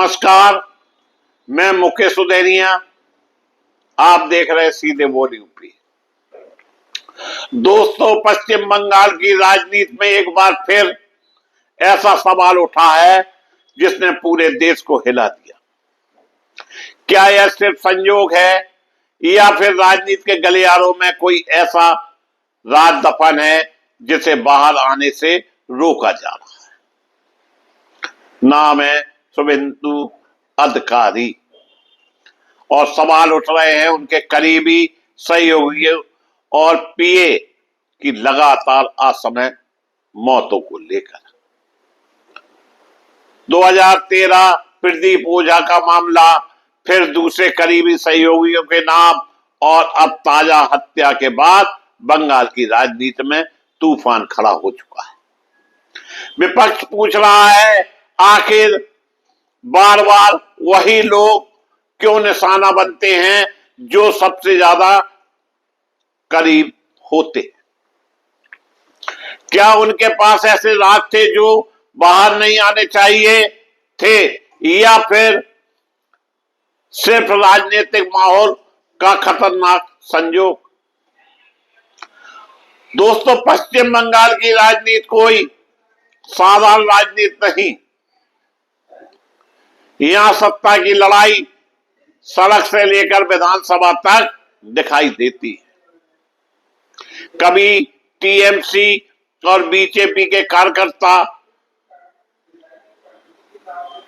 नमस्कार, मैं मुकेश सुदेनिया। आप देख रहे हैं सीधे बोल यूपी। दोस्तों, पश्चिम बंगाल की राजनीति में एक बार फिर ऐसा सवाल उठा है जिसने पूरे देश को हिला दिया। क्या यह सिर्फ संयोग है या फिर राजनीति के गलियारों में कोई ऐसा राज दफन है जिसे बाहर आने से रोका जा रहा है? नाम है शुभेंदु अधिकारी और सवाल उठ रहे हैं उनके करीबी सहयोगियों और पीए की लगातार असमय मौतों को लेकर। 2013 प्रदीप ओझा का मामला, फिर दूसरे करीबी सहयोगियों के नाम और अब ताजा हत्या के बाद बंगाल की राजनीति में तूफान खड़ा हो चुका है। विपक्ष पूछ रहा है, आखिर बार बार वही लोग क्यों निशाना बनते हैं जो सबसे ज्यादा करीब होते? क्या उनके पास ऐसे राज थे जो बाहर नहीं आने चाहिए थे, या फिर सिर्फ राजनीतिक माहौल का खतरनाक संजोग? दोस्तों, पश्चिम बंगाल की राजनीति कोई साधारण राजनीति नहीं। यहां सत्ता की लड़ाई सड़क से लेकर विधानसभा तक दिखाई देती है। कभी टीएमसी और बीजेपी के कार्यकर्ता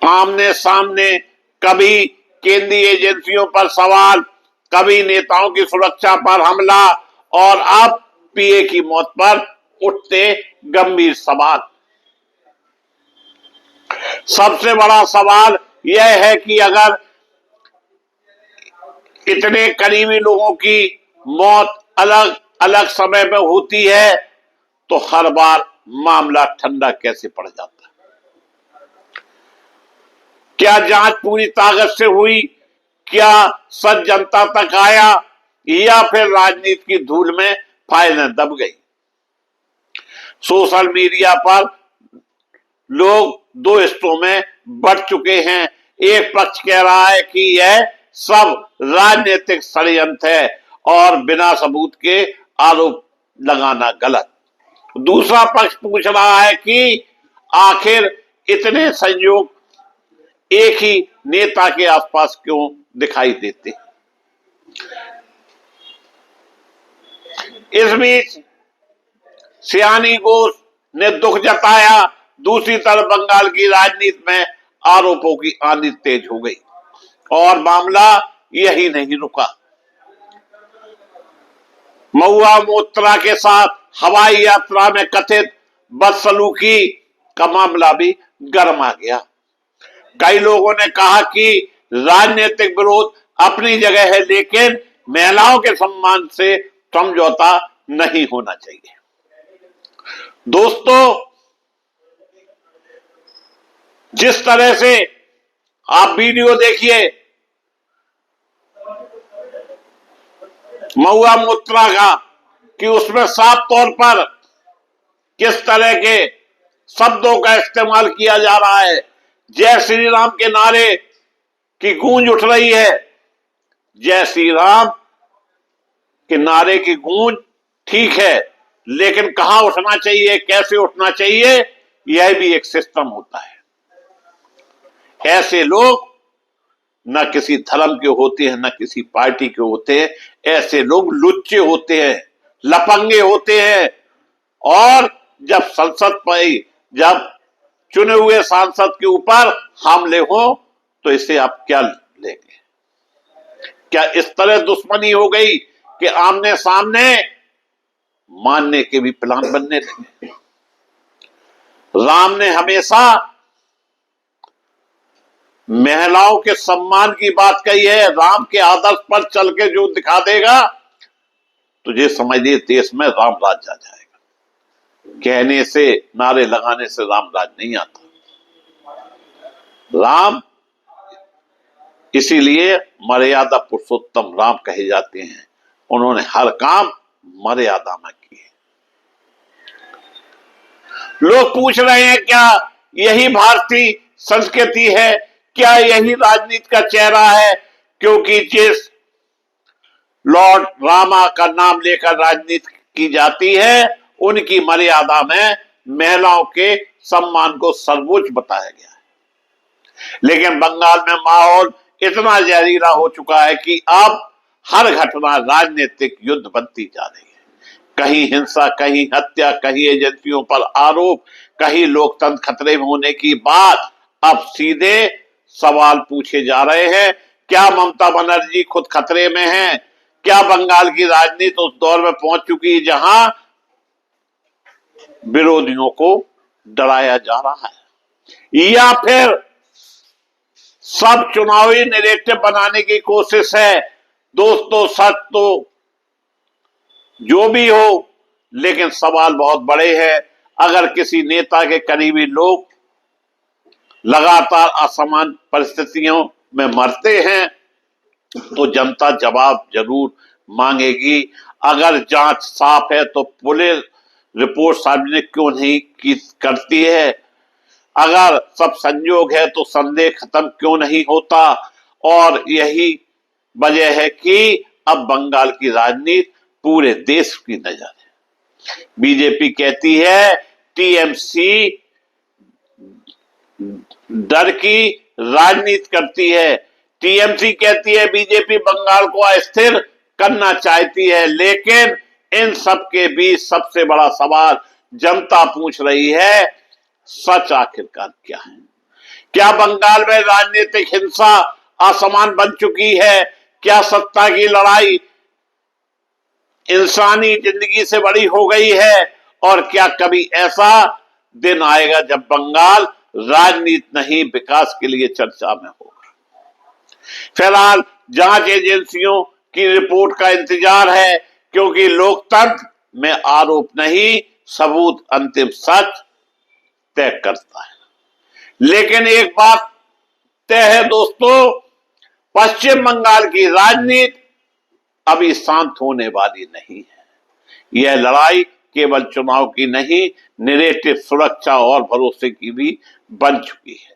आमने सामने, कभी केंद्रीय एजेंसियों पर सवाल, कभी नेताओं की सुरक्षा पर हमला और अब पीए की मौत पर उठते गंभीर सवाल। सबसे बड़ा सवाल यह है कि अगर इतने करीबी लोगों की मौत अलग अलग समय में होती है तो हर बार मामला ठंडा कैसे पड़ जाता है? क्या जांच पूरी ताकत से हुई? क्या सच जनता तक आया, या फिर राजनीति की धूल में फाइलें दब गई? सोशल मीडिया पर लोग दो हिस्सों में बढ़ चुके हैं। एक पक्ष कह रहा है कि यह सब राजनीतिक षड्यंत्र है और बिना सबूत के आरोप लगाना गलत। दूसरा पक्ष पूछ रहा है कि आखिर इतने संयोग एक ही नेता के आसपास क्यों दिखाई देते? इस बीच सियानी घोष ने दुख जताया। दूसरी तरफ बंगाल की राजनीति में आरोपों की आंधी तेज हो गई और मामला यही नहीं रुका। महुआ मोइत्रा के साथ हवाई यात्रा में कथित बदसलूकी का मामला भी गर्म आ गया। कई लोगों ने कहा कि राजनीतिक विरोध अपनी जगह है, लेकिन महिलाओं के सम्मान से समझौता नहीं होना चाहिए। दोस्तों, जिस तरह से आप वीडियो देखिए महुआ मोइत्रा का, कि उसमें साफ तौर पर किस तरह के शब्दों का इस्तेमाल किया जा रहा है। जय श्री राम के नारे की गूंज उठ रही है। जय श्री राम के नारे की गूंज ठीक है, लेकिन कहां उठना चाहिए, कैसे उठना चाहिए, यह भी एक सिस्टम होता है। ऐसे लोग न किसी धर्म के होते हैं, न किसी पार्टी के होते हैं। ऐसे लोग लुच्चे होते हैं, लफंगे होते हैं, और जब संसद पर, जब चुने हुए सांसद के ऊपर हमले हो तो इसे आप क्या लेंगे? क्या इस तरह दुश्मनी हो गई कि आमने सामने मानने के भी प्लान बनने लगे? राम ने हमेशा महिलाओं के सम्मान की बात कही है। राम के आदर्श पर चल के जो दिखा देगा, तुझे समझिए देश में राम राज आ जाएगा। कहने से, नारे लगाने से राम राज नहीं आता। राम इसीलिए मर्यादा पुरुषोत्तम राम कहे जाते हैं। उन्होंने हर काम मर्यादा में किए। लोग पूछ रहे हैं, क्या यही भारतीय संस्कृति है क्या यही राजनीति का चेहरा है? क्योंकि जिस लॉर्ड रामा का नाम लेकर राजनीति की जाती है, उनकी मर्यादा में महिलाओं के सम्मान को सर्वोच्च बताया गया है। लेकिन बंगाल में माहौल इतना जहरीला हो चुका है कि अब हर घटना राजनीतिक युद्ध बनती जा रही है। कहीं हिंसा, कहीं हत्या, कहीं एजेंसियों पर आरोप, कहीं लोकतंत्र खतरे में होने की बात। अब सीधे सवाल पूछे जा रहे हैं, क्या ममता बनर्जी खुद खतरे में हैं? क्या बंगाल की राजनीति उस दौर में पहुंच चुकी है जहां विरोधियों को डराया जा रहा है, या फिर सब चुनावी नैरेटिव बनाने की कोशिश है? दोस्तों, सच तो जो भी हो, लेकिन सवाल बहुत बड़े हैं। अगर किसी नेता के करीबी लोग लगातार असमान परिस्थितियों में मरते हैं तो जनता जवाब जरूर मांगेगी। अगर जांच साफ है तो पुलिस रिपोर्ट सार्वजनिक क्यों नहीं करती है? अगर सब संयोग है तो संदेह खत्म क्यों नहीं होता? और यही वजह है कि अब बंगाल की राजनीति पूरे देश की नजर है। बीजेपी कहती है टीएमसी डर की राजनीति करती है। टीएमसी कहती है बीजेपी बंगाल को अस्थिर करना चाहती है। लेकिन इन सब के बीच सबसे बड़ा सवाल जनता पूछ रही है, सच आखिरकार क्या है? क्या बंगाल में राजनीतिक हिंसा असमान बन चुकी है? क्या सत्ता की लड़ाई इंसानी जिंदगी से बड़ी हो गई है? और क्या कभी ऐसा दिन आएगा जब बंगाल राजनीति नहीं विकास के लिए चर्चा में होगा? फिलहाल जांच एजेंसियों की रिपोर्ट का इंतजार है, क्योंकि लोकतंत्र में आरोप नहीं, सबूत अंतिम सच तय करता है। लेकिन एक बात तय है दोस्तों, पश्चिम बंगाल की राजनीति अभी शांत होने वाली नहीं है। यह लड़ाई केवल चुनाव की नहीं, नैरेटिव, सुरक्षा और भरोसे की भी बन चुकी है।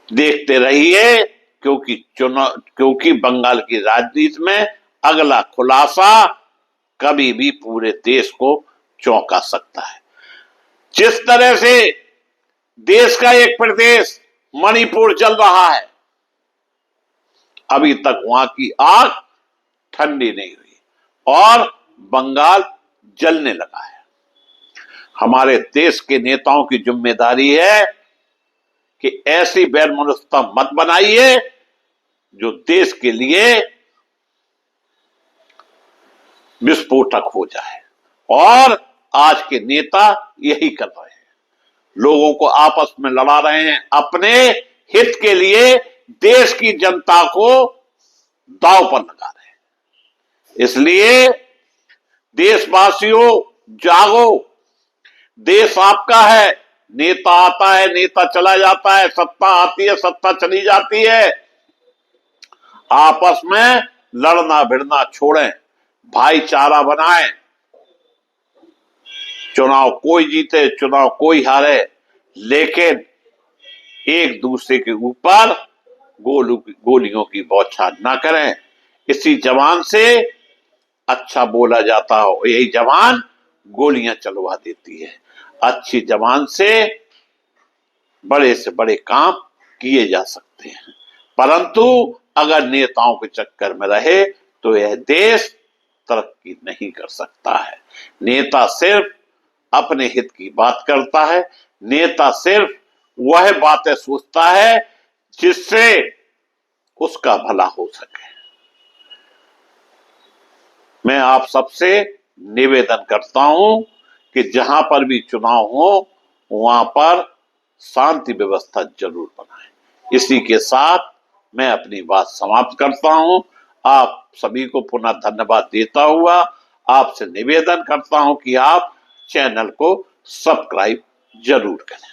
देखते रहिए, क्योंकि बंगाल की राजनीति में अगला खुलासा कभी भी पूरे देश को चौंका सकता है। जिस तरह से देश का एक प्रदेश मणिपुर जल रहा है, अभी तक वहां की आग ठंडी नहीं हुई और बंगाल जलने लगा है। हमारे देश के नेताओं की जिम्मेदारी है कि ऐसी वैरमनस्यता मत बनाइए जो देश के लिए विस्फोटक हो जाए। और आज के नेता यही कर रहे हैं, लोगों को आपस में लड़ा रहे हैं, अपने हित के लिए देश की जनता को दांव पर लगा रहे हैं। इसलिए देशवासियों, जागो, देश आपका है। नेता आता है, नेता चला जाता है, सत्ता आती है, सत्ता चली जाती है। आपस में लड़ना भिड़ना छोड़ें, भाईचारा बनाएं। चुनाव कोई जीते, चुनाव कोई हारे, लेकिन एक दूसरे के ऊपर गोलियों की बौछार ना करें। इसी जवान से अच्छा बोला जाता हो, यही जवान गोलियां चलवा देती है। अच्छी जवान से बड़े काम किए जा सकते हैं, परंतु अगर नेताओं के चक्कर में रहे तो यह देश तरक्की नहीं कर सकता है। नेता सिर्फ अपने हित की बात करता है। नेता सिर्फ वह बातें सोचता है जिससे उसका भला हो सके। मैं आप सबसे निवेदन करता हूं कि जहां पर भी चुनाव हो वहां पर शांति व्यवस्था जरूर बनाएं। इसी के साथ मैं अपनी बात समाप्त करता हूं। आप सभी को पुनः धन्यवाद देता हुआ आपसे निवेदन करता हूं कि आप चैनल को सब्सक्राइब जरूर करें।